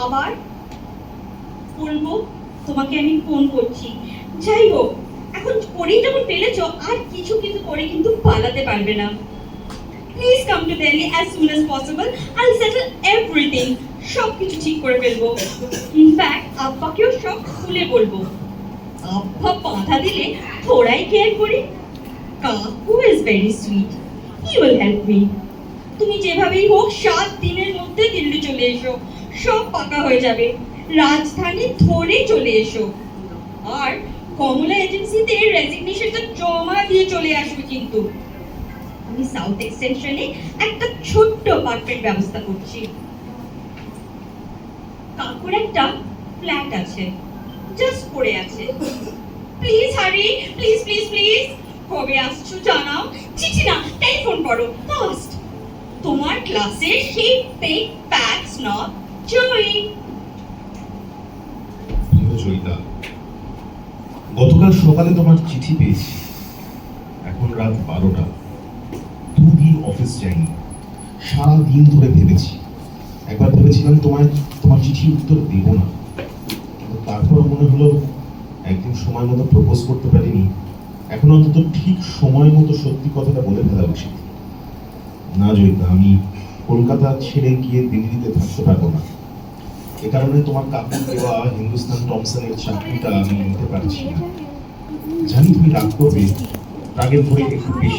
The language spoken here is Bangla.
আবার বলবো তোমাকে আমি ফোন করছি। যাই হোক, এখন করেই যখন পেরেছ, আর কিছু কিছু করে কিন্তু পালাতে পারবে না। Please come to Delhi as soon as possible. I'll settle everything. সব কিছু ঠিক করে ফেলবো। ইনফ্যাক্ট আব্বাকেও সব খুলে বলবো। আব্বা বাধা দিলে থোড়াই কেয়ার করি। কাকু is very sweet, he will help me. তুমি যেভাবেই হোক 7 দিনের মধ্যে দিল্লি চলে এসো, সব পাকা হয়ে যাবে। রাজধানী ধরে চলে এসো, আর কমলা এজেন্সিতে রেজিগনেশনটা জমা দিয়ে চলে আসবে। কিন্তু আমি সাউথ এক্সটেনশনে একটা ছোট্ট অ্যাপার্টমেন্ট ব্যবস্থা করছি। কাকুর একটা ফ্ল্যাট আছে, জাস্ট পড়ে আছে। প্লিজ হারি, প্লিজ প্লিজ প্লিজ। কবে আসছো জানাও, চিঠি না টেলিফোন করো ফাস্ট। তোমার ক্লাসের সেই পেক প্যাক্স নট জয়ী। জয়িতা, গতকাল সকালে তোমার চিঠি পেয়েছি, এখন রাত 12টা। 2 দিন অফিস যাইনি, সারা দিন ধরে ভেবেছি। একবার ভেবেছিলাম তোমার চিঠির উত্তর দেব না, কিন্তু তারপর মনে হলো একদিন সময় মতো প্রপোজ করতে পারিনি, এখন অন্তত ঠিক সময় মতো সত্যি কথাটা বলে ফেলা উচিত। না জয়িতা, আমি কলকাতা ছেড়ে গিয়ে দিল্লিতে থাকতে পারবো না। এ কারণে তোমার কাকুর দেওয়া হিন্দুস্তান টমসনের চাকরিটা আমি নিতে পারছি না। জানি তুমি রাগ করবে, রাগের ভরে একটু বেশি